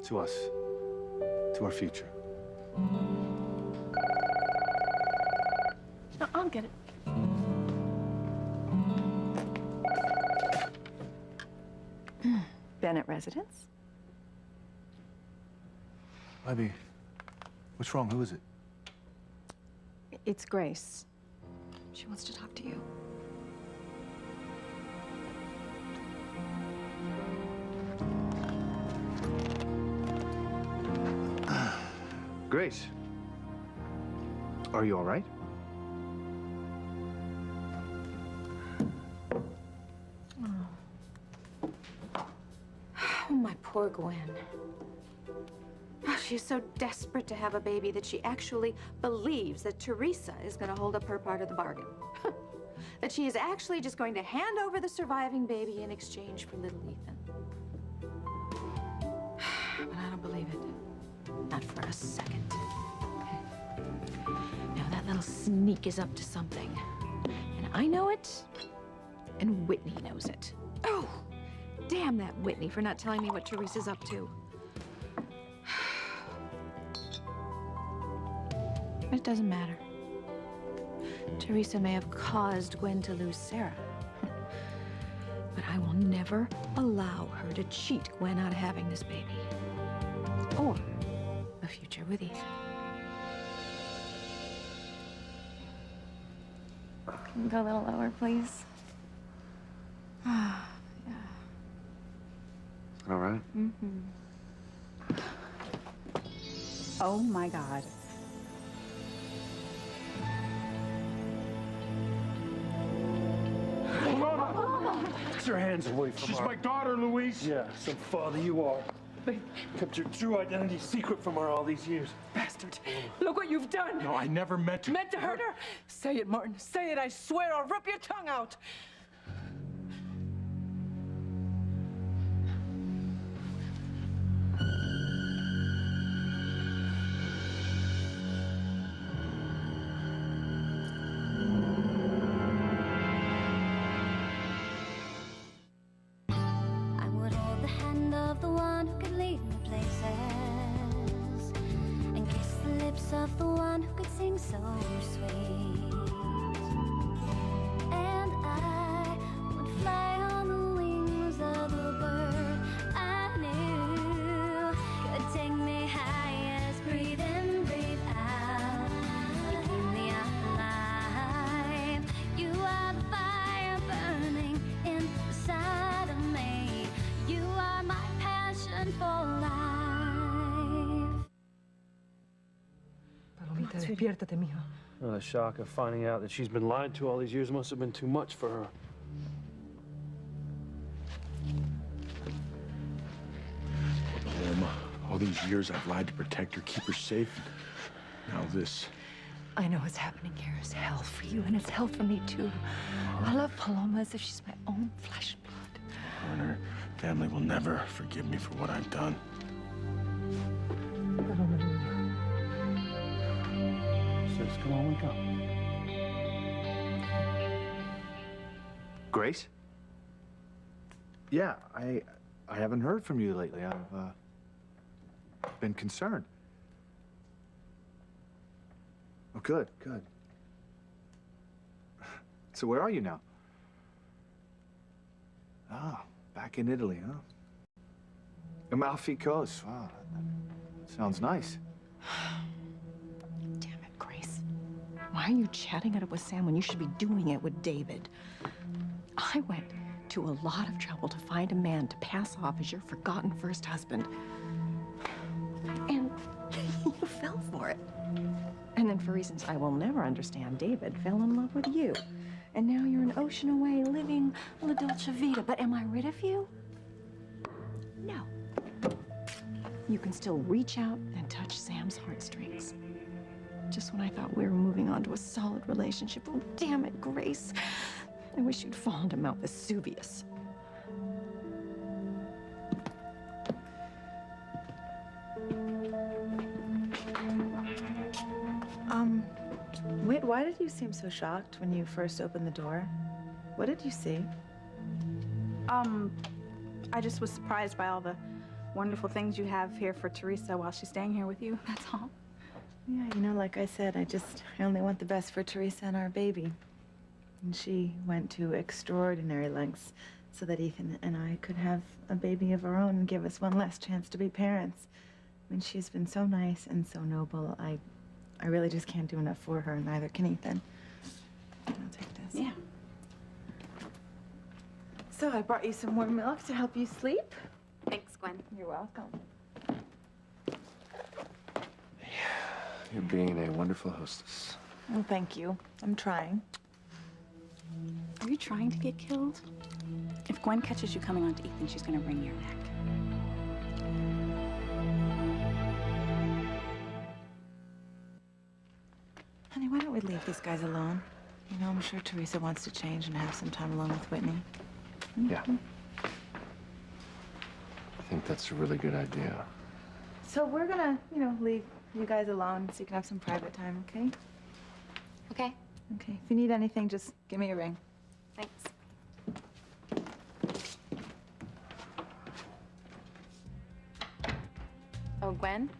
to us, to our future. No, I'll get it. Bennett residence? Ivy, what's wrong? Who is it? It's Grace. She wants to talk to you. Grace, are you all right? Oh, my poor Gwen. Oh, she's so desperate to have a baby that she actually believes that Teresa is going to hold up her part of the bargain. That she is actually just going to hand over the surviving baby in exchange for little Ethan. But I don't believe it. Not for a second. Now, that little sneak is up to something. And I know it, and Whitney knows it. Oh, damn that Whitney for not telling me what Teresa's up to. But it doesn't matter. Teresa may have caused Gwen to lose Sarah. But I will never allow her to cheat Gwen out of having this baby. Or a future with Ethan. Can you go a little lower, please? Yeah. All right. Mm-hmm. Oh, my God. Get your hands away from her. She's my daughter, Louise. Yeah, some father you are. Kept your true identity secret from her all these years. Bastard. Look what you've done. No, I never meant to. Meant to hurt her? Say it, Martin. Say it. I swear I'll rip your tongue out. I would hold the hand of the one who could lead me places and kiss the lips of the one who could sing so sweet. And I would fly on the wings of a bird I knew could take me high as breathe in, breathe out. You keep me alive. You are the fire burning inside of me. You are my passion for life. Palomita, despiértate, mija. Oh, the shock of finding out that she's been lied to all these years must have been too much for her. Paloma, all these years I've lied to protect her, keep her safe. Now this. I know what's happening here is hell for you, and it's hell for me, too. I love Paloma as if she's my own flesh and blood. Her and her family will never forgive me for what I've done. Sis, come on, wake up. Grace? Yeah, I haven't heard from you lately. I've been concerned. Oh, good, good. So where are you now? Ah, back in Italy, huh? Amalfi Coast. Wow, that sounds nice. Damn it, Grace. Why are you chatting it up with Sam when you should be doing it with David? I went to a lot of trouble to find a man to pass off as your forgotten first husband. And you fell for it. And then for reasons I will never understand, David fell in love with you. And now you're an ocean away living La Dolce Vita. But am I rid of you? No. You can still reach out and touch Sam's heartstrings. Just when I thought we were moving on to a solid relationship. Oh, damn it, Grace. I wish you'd fallen to Mount Vesuvius. Wait, why did you seem so shocked when you first opened the door? What did you see? I just was surprised by all the wonderful things you have here for Teresa while she's staying here with you. That's all. Yeah, you know, like I said, I only want the best for Teresa and our baby. And she went to extraordinary lengths so that Ethan and I could have a baby of our own and give us one last chance to be parents. I mean, she's been so nice and so noble. I really just can't do enough for her, and neither can Ethan. I'll take this. Yeah. So I brought you some warm milk to help you sleep. Thanks, Gwen. You're welcome. You're being a wonderful hostess. Well, thank you. I'm trying. Are you trying to get killed? If Gwen catches you coming on to Ethan, she's gonna wring your neck. Honey, why don't we leave these guys alone? You know, I'm sure Teresa wants to change and have some time alone with Whitney. Yeah. I think that's a really good idea. So we're gonna, you know, leave you guys alone so you can have some private time, okay? Okay. Okay. If you need anything, just give me a ring. Thanks. Oh, Gwen?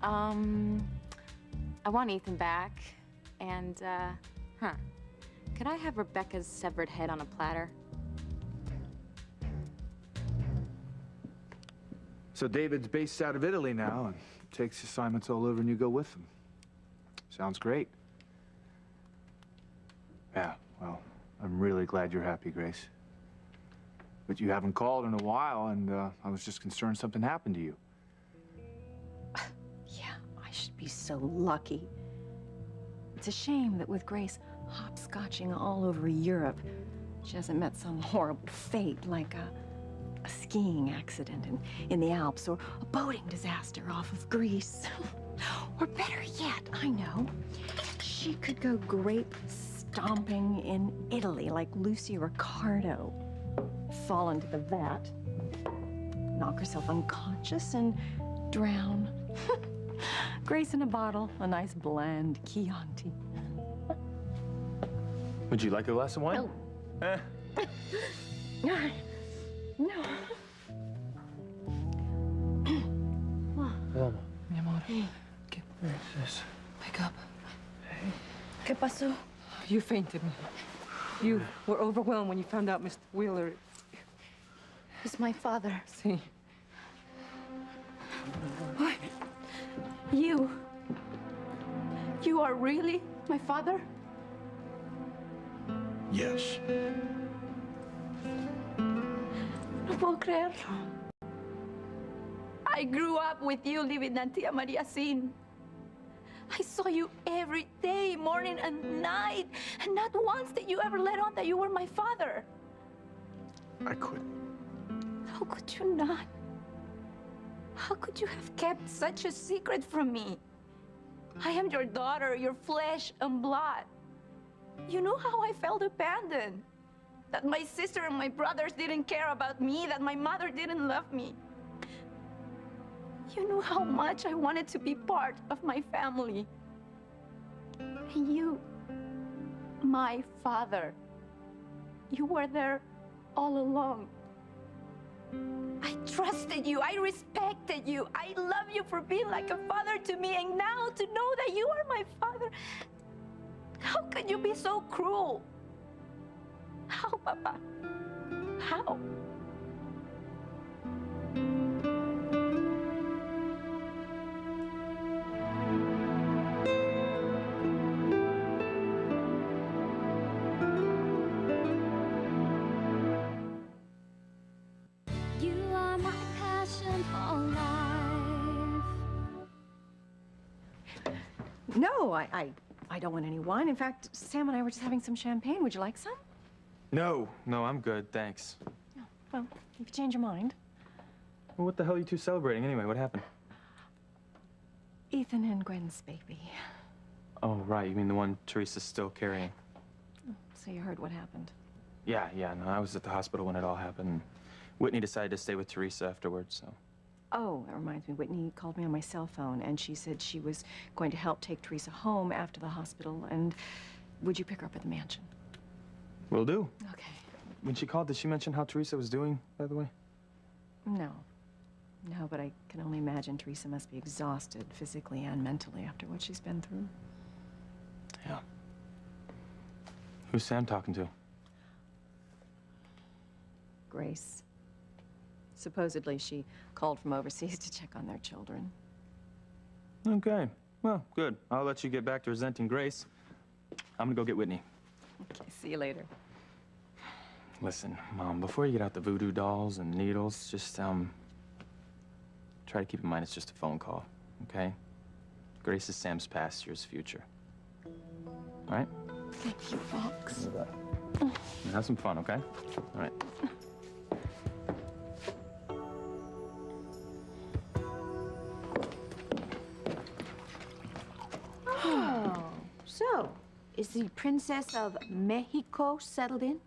I want Ethan back, and, could I have Rebecca's severed head on a platter? So David's based out of Italy now and takes assignments all over and you go with him. Sounds great. Yeah, well, I'm really glad you're happy, Grace. But you haven't called in a while, and I was just concerned something happened to you. Yeah, I should be so lucky. It's a shame that with Grace hopscotching all over Europe, she hasn't met some horrible fate like a skiing accident in the Alps or a boating disaster off of Greece. Or better yet, I know, she could go grape stomping in Italy like Lucy Ricardo. Fall into the vat, knock herself unconscious, and drown. Grace in a bottle, a nice bland Chianti. Would you like a glass of wine? No. No. Wilma. Mi amor. ¿Qué es? Wake up. ¿Qué pasó? You fainted. You were overwhelmed when you found out Mr. Wheeler. He's my father. See. What? You are really my father? Yes. No puedo creerlo. I grew up with you living at Tia Maria Sin. I saw you every day, morning and night, and not once did you ever let on that you were my father. I couldn't. How could you not? How could you have kept such a secret from me? I am your daughter, your flesh and blood. You know how I felt abandoned. That my sister and my brothers didn't care about me, that my mother didn't love me. You knew how much I wanted to be part of my family. And you, my father, you were there all along. I trusted you, I respected you, I love you for being like a father to me, and now to know that you are my father, how could you be so cruel? How, Papa? How? You are my passion for life. No, I don't want any wine. In fact, Sam and I were just having some champagne. Would you like some? No, I'm good, thanks. Oh, well, if you change your mind. Well, what the hell are you two celebrating anyway? What happened? Ethan and Gwen's baby. Oh, right, you mean the one Teresa's still carrying? So you heard what happened. Yeah, no, I was at the hospital when it all happened. Whitney decided to stay with Teresa afterwards, so. Oh, that reminds me. Whitney called me on my cell phone, and she said she was going to help take Teresa home after the hospital, and would you pick her up at the mansion? Will do. Okay. When she called, did she mention how Teresa was doing, by the way? No. No, but I can only imagine Teresa must be exhausted physically and mentally after what she's been through. Yeah. Who's Sam talking to? Grace. Supposedly, she called from overseas to check on their children. Okay. Well, good. I'll let you get back to resenting Grace. I'm gonna go get Whitney. Okay, see you later. Listen, Mom, before you get out the voodoo dolls and needles, just, try to keep in mind it's just a phone call, okay? Grace is Sam's past, yours future. All right? Thank you, Fox. Have some fun, okay? All right. Oh, so is the Princess of Mexico settled in?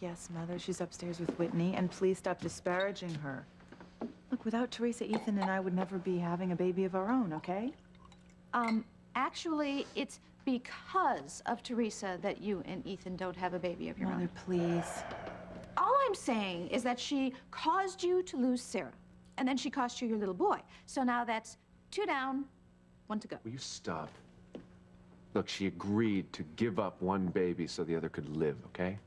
Yes, Mother, she's upstairs with Whitney, and please stop disparaging her. Look, without Teresa, Ethan and I would never be having a baby of our own, okay? Actually, it's because of Teresa that you and Ethan don't have a baby of your Mother, own. please. All I'm saying is that she caused you to lose Sarah, and then she cost you your little boy. So now that's 2 down, 1 to go. Will you stop? Look, she agreed to give up one baby so the other could live, okay?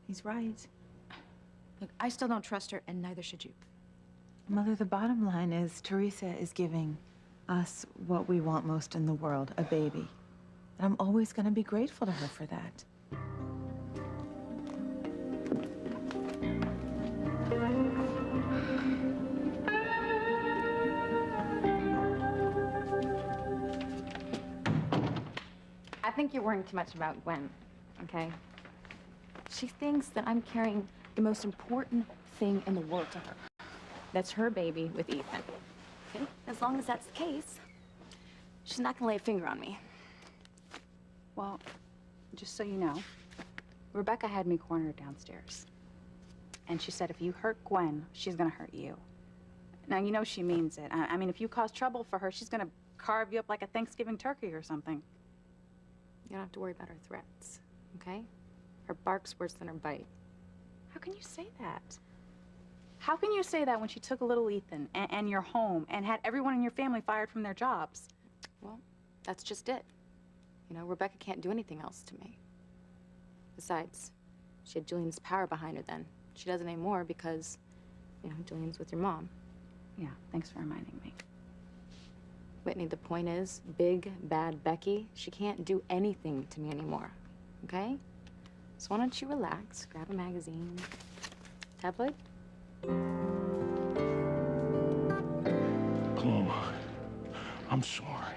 He's right. Look, I still don't trust her, and neither should you. Mother, the bottom line is Teresa is giving us what we want most in the world, a baby. And I'm always going to be grateful to her for that. I think you're worrying too much about Gwen, okay? She thinks that I'm carrying the most important thing in the world to her. That's her baby with Ethan. Okay? As long as that's the case, she's not gonna lay a finger on me. Well, just so you know, Rebecca had me cornered downstairs. And she said if you hurt Gwen, she's gonna hurt you. Now, you know she means it. I mean, if you cause trouble for her, she's gonna carve you up like a Thanksgiving turkey or something. You don't have to worry about her threats, okay? Her bark's worse than her bite. How can you say that? How can you say that when she took a little Ethan and your home and had everyone in your family fired from their jobs? Well, that's just it. You know, Rebecca can't do anything else to me. Besides, she had Julian's power behind her then. She doesn't anymore because, you know, Julian's with your mom. Yeah, thanks for reminding me. Whitney, the point is, big, bad Becky, she can't do anything to me anymore, okay? So why don't you relax, grab a magazine. Tabloid? Paloma, I'm sorry,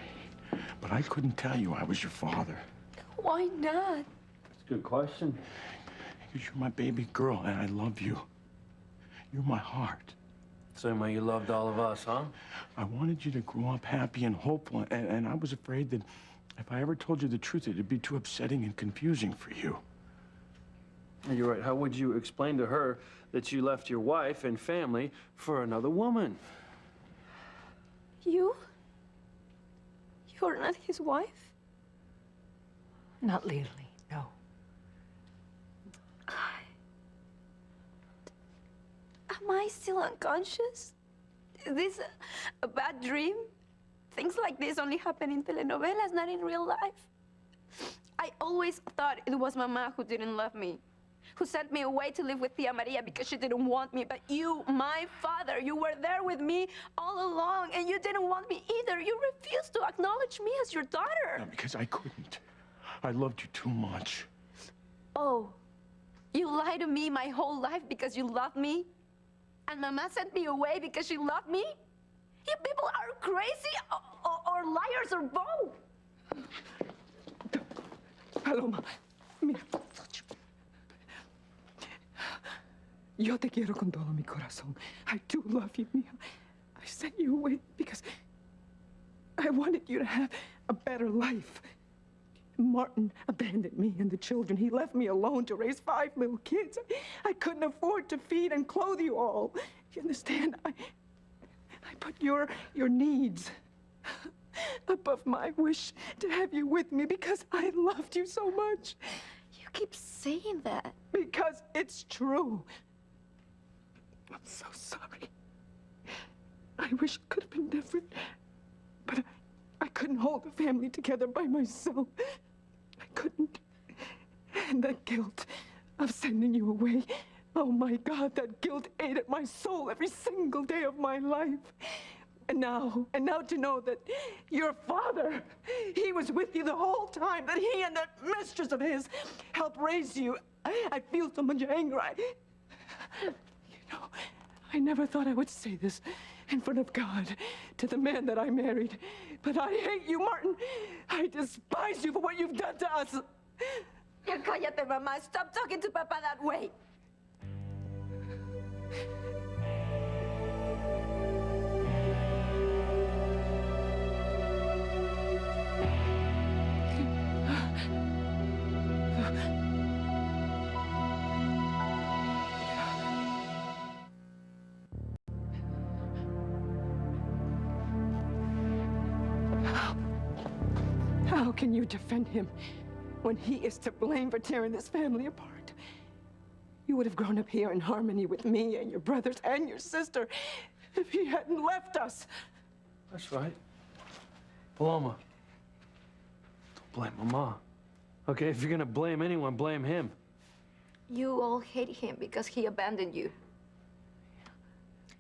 but I couldn't tell you I was your father. Why not? That's a good question. Because you're my baby girl, and I love you. You're my heart. Same way you loved all of us, huh? I wanted you to grow up happy and hopeful, and I was afraid that if I ever told you the truth, it'd be too upsetting and confusing for you. You're right. How would you explain to her that you left your wife and family for another woman? You're not his wife? Not legally, no. Am I still unconscious? Is this a bad dream? Things like this only happen in telenovelas, not in real life. I always thought it was Mama who didn't love me, who sent me away to live with Tia Maria because she didn't want me. But you, my father, you were there with me all along, and you didn't want me either. You refused to acknowledge me as your daughter. No, because I couldn't. I loved you too much. Oh, you lied to me my whole life because you loved me? And Mama sent me away because she loved me? You people are crazy or liars or both. Paloma, mira. Yo te quiero con todo mi corazón. I do love you, mija. I sent you away because I wanted you to have a better life. Martin abandoned me and the children. He left me alone to raise 5 little kids. I couldn't afford to feed and clothe you all. You understand? I put your needs above my wish to have you with me because I loved you so much. You keep saying that. Because it's true. I'm so sorry. I wish it could have been different. But I couldn't hold the family together by myself. I couldn't. And that guilt of sending you away, oh my God, that guilt ate at my soul every single day of my life. And now to know that your father, he was with you the whole time, that he and that mistress of his helped raise you. I feel so much anger. You know, I never thought I would say this in front of God to the man that I married. But I hate you, Martin. I despise you for what you've done to us. Ya cállate, mamá. Stop talking to Papa that way. How can you defend him when he is to blame for tearing this family apart? You would have grown up here in harmony with me and your brothers and your sister if he hadn't left us. That's right. Paloma, don't blame Mama. Okay, if you're gonna blame anyone, blame him. You all hate him because he abandoned you.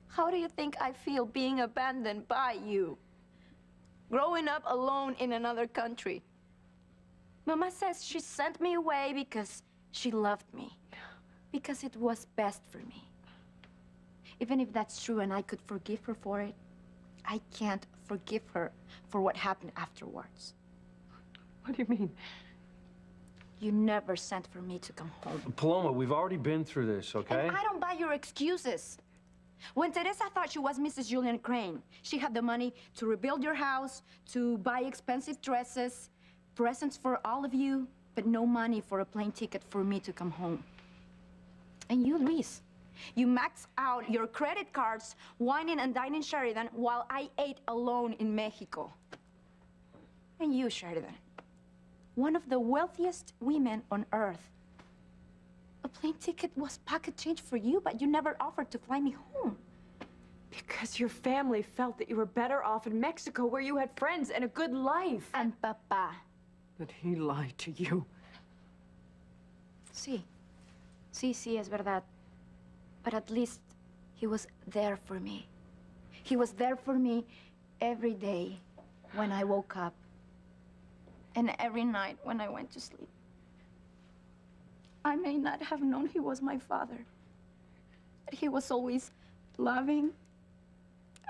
How do you think I feel being abandoned by you? Growing up alone in another country. Mama says she sent me away because she loved me. Because it was best for me. Even if that's true and I could forgive her for it, I can't forgive her for what happened afterwards. What do you mean? You never sent for me to come home. Paloma, we've already been through this, okay? And I don't buy your excuses. When Teresa thought she was Mrs. Julian Crane, she had the money to rebuild your house, to buy expensive dresses, presents for all of you, but no money for a plane ticket for me to come home. And you, Luis, you maxed out your credit cards, whining and dining Sheridan while I ate alone in Mexico. And you, Sheridan, one of the wealthiest women on earth. A plane ticket was pocket change for you, but you never offered to fly me home. Because your family felt that you were better off in Mexico where you had friends and a good life. And Papa. That he lied to you. Sí, es verdad. But at least he was there for me. He was there for me every day when I woke up and every night when I went to sleep. I may not have known he was my father, but he was always loving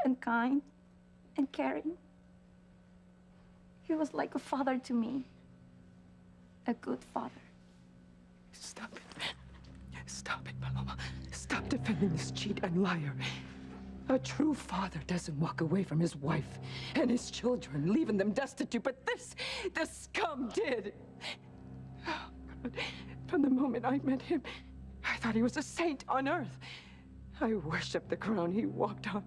and kind and caring. He was like a father to me, a good father. Stop it. Stop it, Paloma. Stop defending this cheat and liar. A true father doesn't walk away from his wife and his children, leaving them destitute, but this scum did. Oh, God. From the moment I met him, I thought he was a saint on earth. I worshiped the crown he walked on.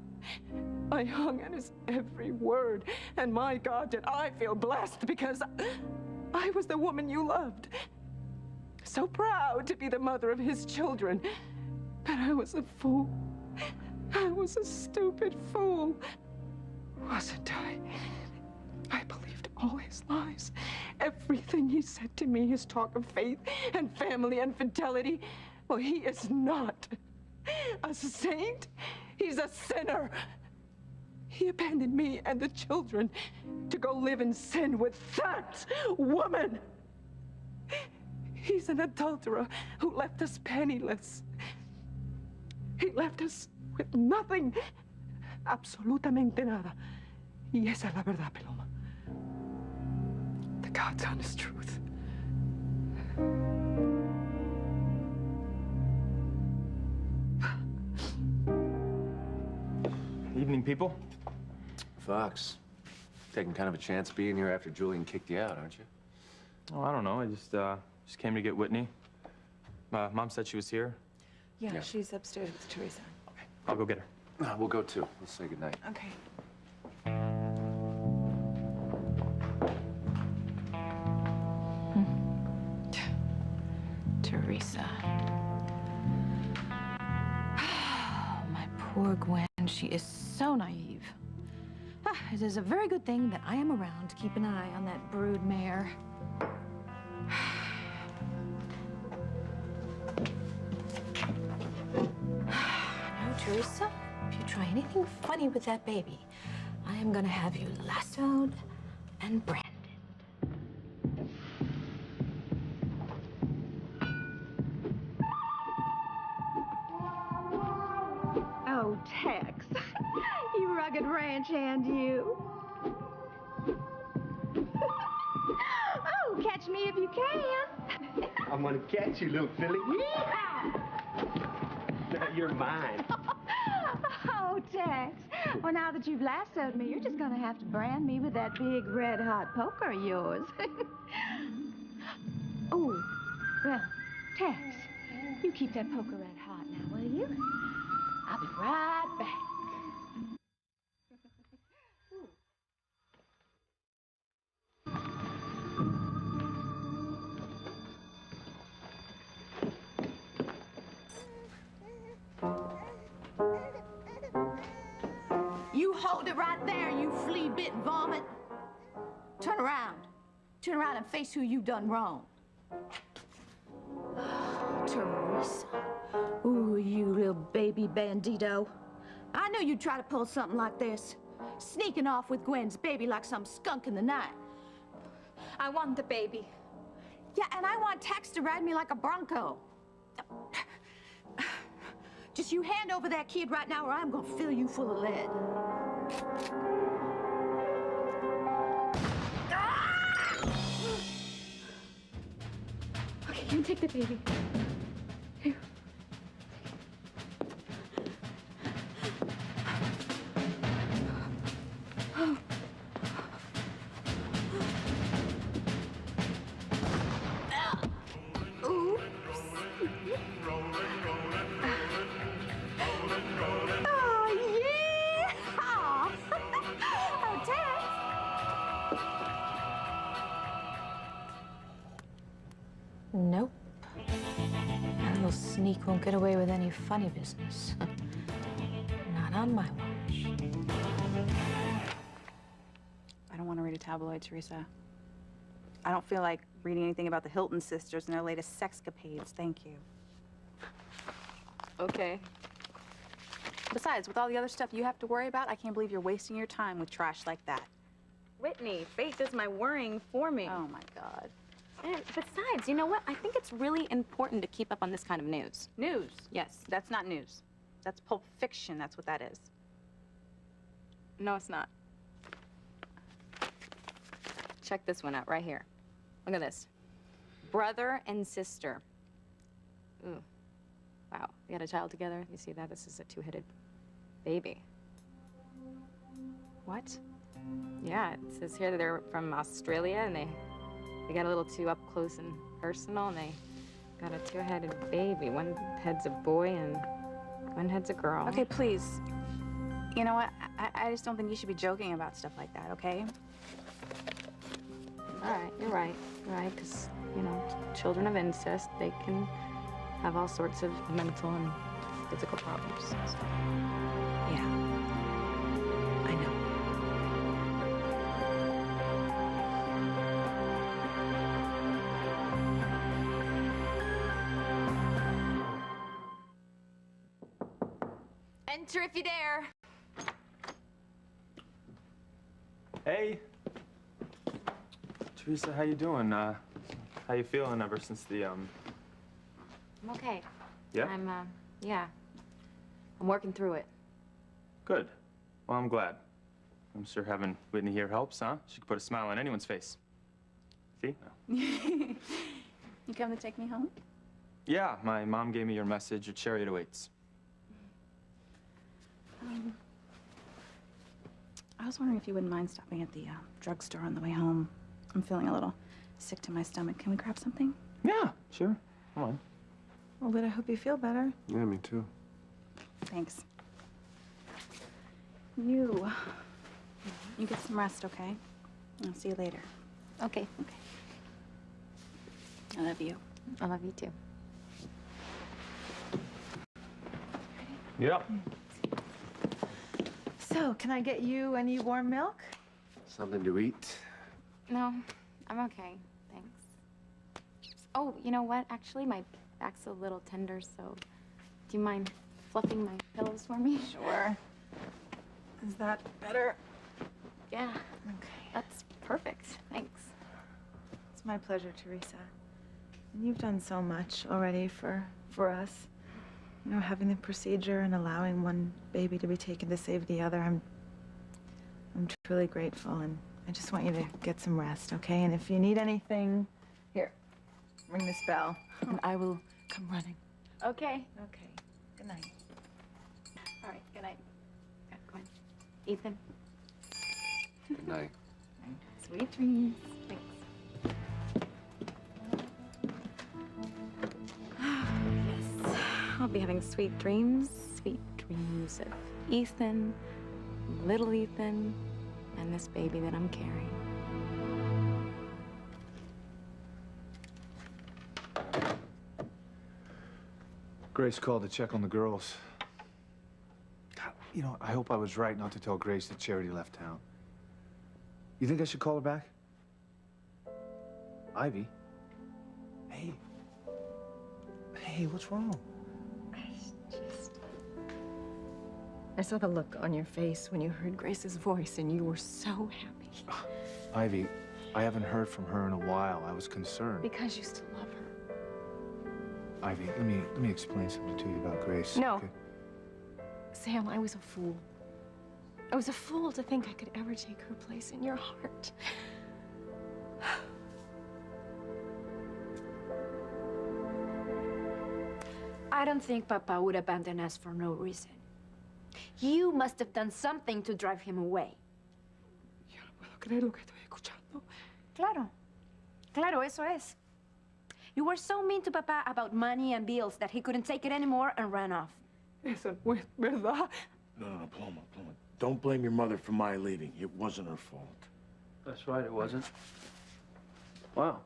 I hung on his every word, and my God, did I feel blessed because I was the woman you loved. So proud to be the mother of his children. But I was a fool. I was a stupid fool. Wasn't I? I believed all his lies. Everything he said to me, his talk of faith and family and fidelity. Well, he is not a saint. He's a sinner. He abandoned me and the children to go live in sin with that woman. He's an adulterer who left us penniless. He left us with nothing. Absolutamente nada. Y esa es la verdad, Paloma. The God's honest truth. Evening, people. Fox, taking kind of a chance being here after Julian kicked you out, aren't you? Oh, I don't know. I just came to get Whitney. Mom said she was here. Yeah, she's upstairs with Teresa. Okay, I'll go get her. We'll go too. We'll say goodnight. Okay. Teresa. My poor Poor Gwen, she is so naive. It is a very good thing that I am around to keep an eye on that brood mare. No, Teresa, if you try anything funny with that baby, I am gonna have you lassoed and branded. Oh, Tex, you rugged ranch hand, you. Oh, catch me if you can. I'm gonna catch you, little filly. Now you're mine. Oh, Tex. Well, now that you've lassoed me, you're just gonna have to brand me with that big red-hot poker of yours. Oh, well, Tex, you keep that poker red hot now, will you? I'll be right back. You hold it right there, you flea-bit vomit. Turn around. Turn around and face who you done wrong. Teresa. Ooh, you little baby bandito. I knew you'd try to pull something like this. Sneaking off with Gwen's baby like some skunk in the night. I want the baby. Yeah, and I want Tex to ride me like a bronco. Just you hand over that kid right now or I'm gonna fill you full of lead. Okay, you can take the baby. Here. Nope. That little sneak won't get away with any funny business. Not on my watch. I don't want to read a tabloid, Teresa. I don't feel like reading anything about the Hilton sisters and their latest sexcapades. Thank you. Okay. Besides, with all the other stuff you have to worry about, I can't believe you're wasting your time with trash like that. Whitney, fate does my worrying for me. Oh, my God. And besides, you know what? I think it's really important to keep up on this kind of news. News? Yes. That's not news. That's Pulp Fiction. That's what that is. No, it's not. Check this one out right here. Look at this. Brother and sister. Ooh. Wow. They had a child together. You see that? This is a two-headed baby. What? Yeah, it says here that they're from Australia and they got a little too up close and personal and they got a two-headed baby. One head's a boy and one head's a girl. Okay, please. You know what? I just don't think you should be joking about stuff like that, okay? All right, you're right. You're right, because, you know, children of incest, they can have all sorts of mental and physical problems. So, Yeah. I know. Enter if you dare. Hey. Teresa, how you doing? How you feeling ever since the, I'm okay. Yeah? Yeah. I'm working through it. Good. Well, I'm glad. I'm sure having Whitney here helps, huh? She could put a smile on anyone's face. See? You come to take me home? Yeah, my mom gave me your message. Your chariot awaits. I was wondering if you wouldn't mind stopping at the drugstore on the way home. I'm feeling a little sick to my stomach. Can we grab something? Yeah, sure. Come on. Well, but I hope you feel better. Yeah, me too. Thanks. You get some rest, okay? I'll see you later. Okay. Okay. I love you. I love you too. Yep. So, can I get you any warm milk? Something to eat? No, I'm okay. Thanks. Oh, you know what? Actually, my back's a little tender, so do you mind fluffing my pillows for me? Sure. Is that better? Yeah. Okay. That's perfect. Thanks. It's my pleasure, Teresa. And you've done so much already for us. You know, having the procedure and allowing one baby to be taken to save the other. I'm truly grateful, and I just want you to get some rest, okay? And if you need anything, here, ring this bell, and I will come running. Okay. Okay. Good night. All right. Good night. Yeah, Gwen. Ethan. Good night. Sweet dreams. Thanks. Yes. I'll be having sweet dreams of Ethan, little Ethan, and this baby that I'm carrying. Grace called to check on the girls. God, you know, I hope I was right not to tell Grace that Charity left town. You think I should call her back? Ivy? Hey. Hey, what's wrong? I saw the look on your face when you heard Grace's voice, and you were so happy. Ivy, I haven't heard from her in a while. I was concerned. Because you still love her. Ivy, let me explain something to you about Grace. No. Okay? Sam, I was a fool. I was a fool to think I could ever take her place in your heart. I don't think Papa would abandon us for no reason. You must have done something to drive him away. Yo no puedo creer lo que estoy escuchando. Claro. Claro, eso es. You were so mean to Papa about money and bills that he couldn't take it anymore and ran off. Eso no es verdad. No, Paloma. Don't blame your mother for my leaving. It wasn't her fault. That's right, it wasn't. Wow.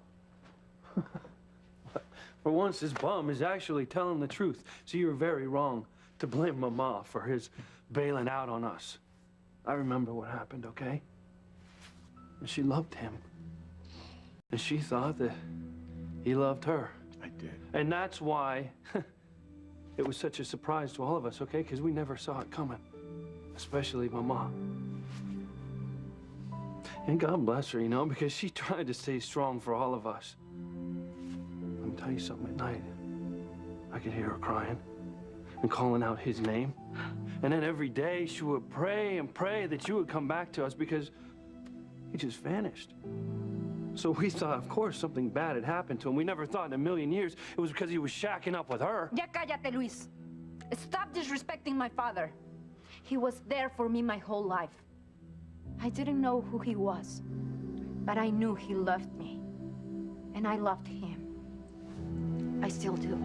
For once, this bum is actually telling the truth. So you were very wrong to blame Mama for his bailing out on us. I remember what happened, okay? And she loved him. And she thought that he loved her. I did. And that's why it was such a surprise to all of us, okay? Because we never saw it coming. Especially Mama. And God bless her, you know, because she tried to stay strong for all of us. Let me tell you something, at night, I could hear her crying and calling out his name. And then every day she would pray and pray that you would come back to us because he just vanished. So we thought, of course, something bad had happened to him. We never thought in a million years it was because he was shacking up with her. Ya cállate, Luis. Stop disrespecting my father. He was there for me my whole life. I didn't know who he was, but I knew he loved me. And I loved him. I still do.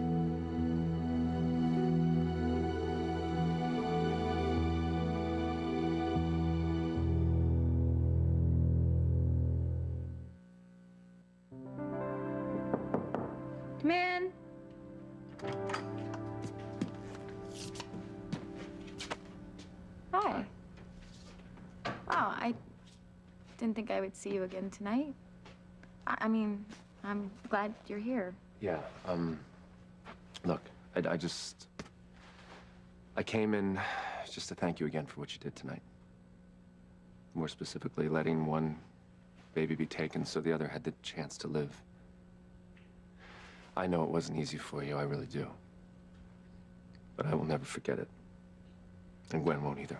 Come in. Hi. Wow, I didn't think I would see you again tonight. I mean, I'm glad you're here. Yeah, look, I came in just to thank you again for what you did tonight. More specifically, letting one baby be taken so the other had the chance to live. I know it wasn't easy for you, I really do. But I will never forget it. And Gwen won't either.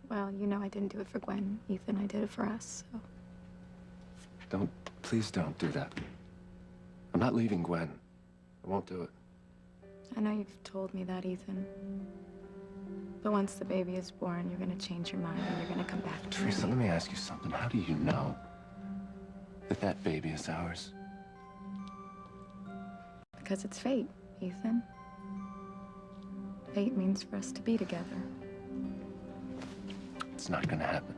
Well, you know I didn't do it for Gwen, Ethan. I did it for us, so. Please don't do that. I'm not leaving Gwen. I won't do it. I know you've told me that, Ethan. But once the baby is born, you're gonna change your mind and you're gonna come back to Teresa, me. let me ask you something. How do you know that that baby is ours? Because it's fate, Ethan. Fate means for us to be together. It's not gonna happen.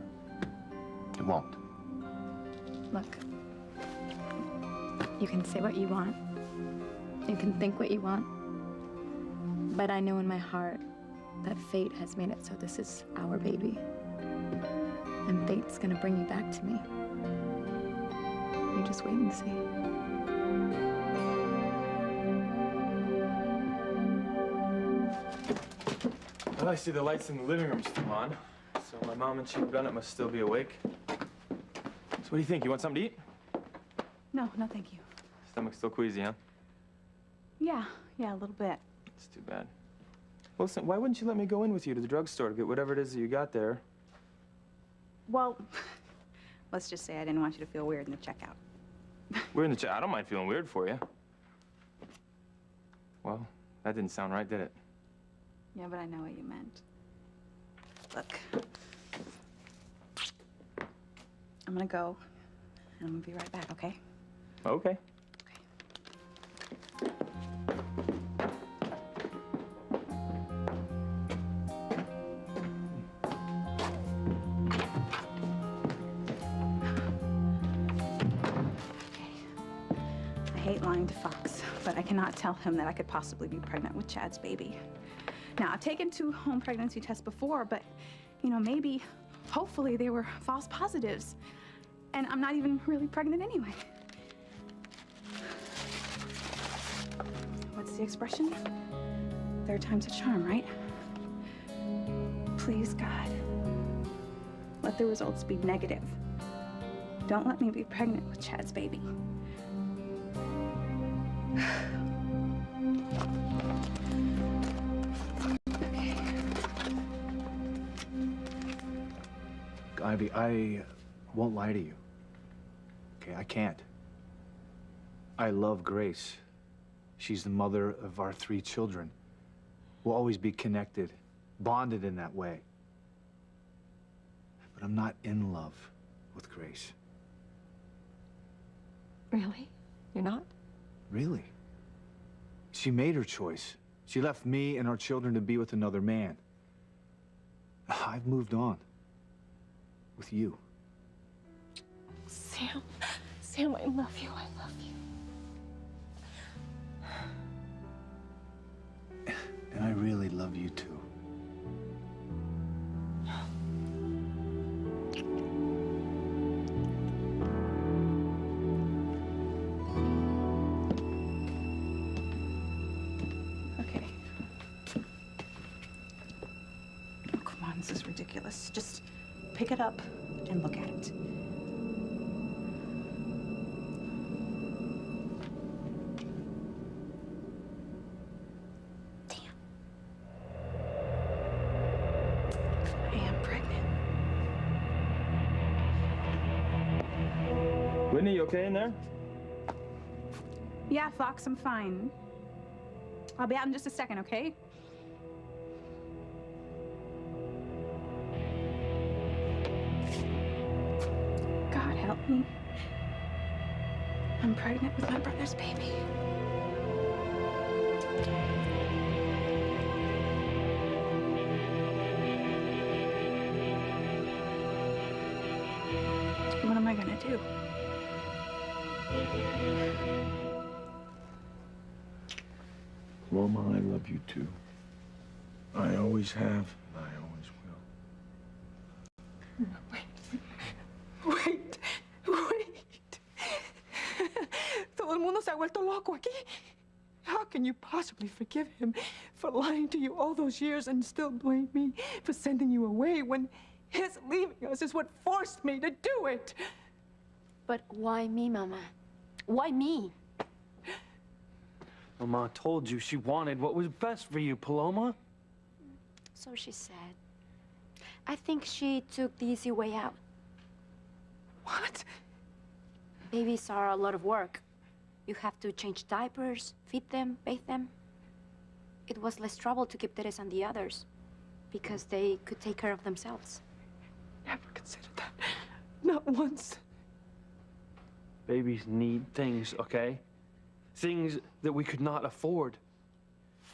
It won't. Look, you can say what you want. You can think what you want. But I know in my heart that fate has made it so this is our baby. And fate's gonna bring you back to me. You just wait and see. Well, I see the lights in the living room still on, so my mom and Chief Bennett must still be awake. So what do you think? You want something to eat? No, no, thank you. Stomach's still queasy, huh? Yeah, a little bit. It's too bad. Well, listen, why wouldn't you let me go in with you to the drugstore to get whatever it is that you got there? Well, let's just say I didn't want you to feel weird in the checkout. We're in the chat. I don't mind feeling weird for you. Well, that didn't sound right, did it? Yeah, but I know what you meant. Look. I'm gonna go, and I'm gonna be right back, okay? Okay. I hate lying to Fox, but I cannot tell him that I could possibly be pregnant with Chad's baby. Now, I've taken 2 home pregnancy tests before, but, you know, maybe, hopefully, they were false positives. And I'm not even really pregnant anyway. What's the expression? 3rd time's a charm, right? Please, God, let the results be negative. Don't let me be pregnant with Chad's baby. Ivy, I won't lie to you. Okay, I can't. I love Grace. She's the mother of our 3 children. We'll always be connected, bonded in that way. But I'm not in love with Grace. Really? You're not? Really? She made her choice. She left me and our children to be with another man. I've moved on. With you. Sam, Sam, I love you. I love you. And I really love you too. Okay. Oh, come on, this is ridiculous. Just pick it up and look at it. Damn. I am pregnant. Whitney, you okay in there? Yeah, Fox, I'm fine. I'll be out in just a second, okay? God help me. I'm pregnant with my brother's baby. What am I gonna do? Loma, I love you too. I always have, and I always will. Wait. Todo el mundo se ha vuelto loco aquí. How can you possibly forgive him for lying to you all those years and still blame me for sending you away when his leaving us is what forced me to do it? But why me, Mama? Why me? Mama told you she wanted what was best for you, Paloma. So she said. I think she took the easy way out. What? Babies are a lot of work. You have to change diapers, feed them, bathe them. It was less trouble to keep Teresa and the others because they could take care of themselves. Never considered that. Not once. Babies need things, okay? Things that we could not afford.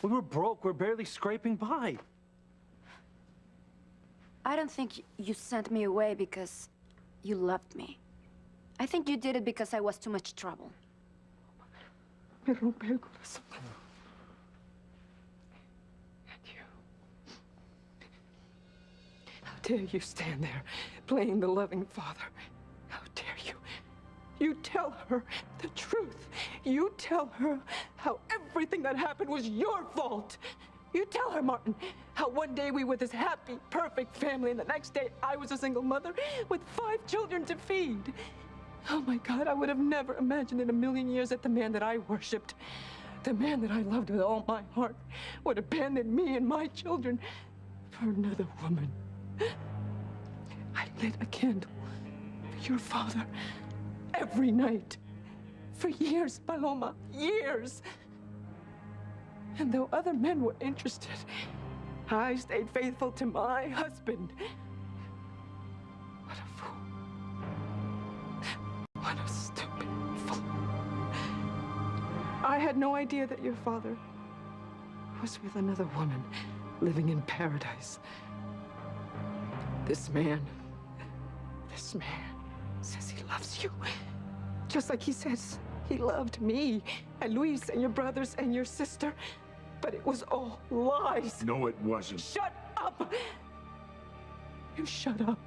We were broke. We're barely scraping by. I don't think you sent me away because you loved me. I think you did it because I was too much trouble. Me rompe el corazón. And you. dare you stand there playing the loving father? How dare you? You tell her the truth. You tell her how everything that happened was your fault. You tell her, Martin, how one day we were this happy, perfect family, and the next day I was a single mother with 5 children to feed. Oh my God, I would have never imagined in a million years that the man that I worshipped, the man that I loved with all my heart, would abandon me and my children for another woman. I lit a candle for your father every night. For years, Paloma, years. And though other men were interested, I stayed faithful to my husband. What a fool. What a stupid fool. I had no idea that your father was with another woman living in paradise. This man says he loves you. Just like he says he loved me and Luis and your brothers and your sister. But it was all lies. No, it wasn't. Shut up! You shut up.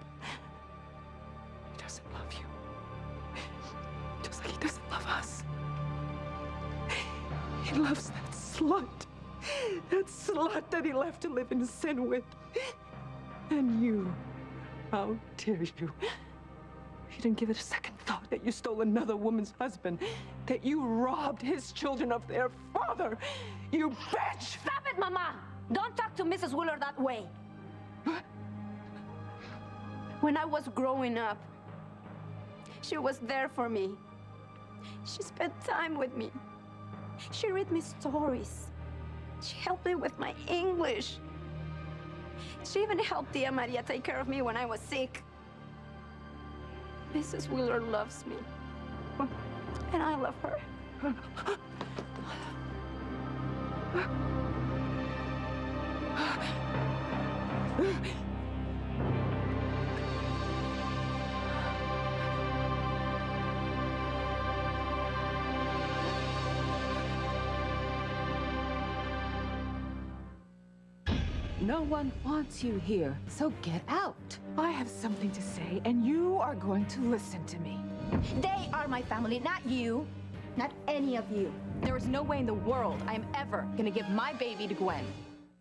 He doesn't love you. Just like he doesn't love us. He loves that slut. That slut that he left to live in sin with. And you, how dare you? You didn't give it a second thought that you stole another woman's husband, that you robbed his children of their father. You bitch! Stop it, Mama! Don't talk to Mrs. Wheeler that way. When I was growing up, she was there for me. She spent time with me. She read me stories. She helped me with my English. She even helped Tia Maria take care of me when I was sick. Mrs. Wheeler loves me. And I love her. No one wants you here, so get out. I have something to say, and you are going to listen to me. They are my family, not you. Not any of you. There is no way in the world I am ever gonna give my baby to Gwen.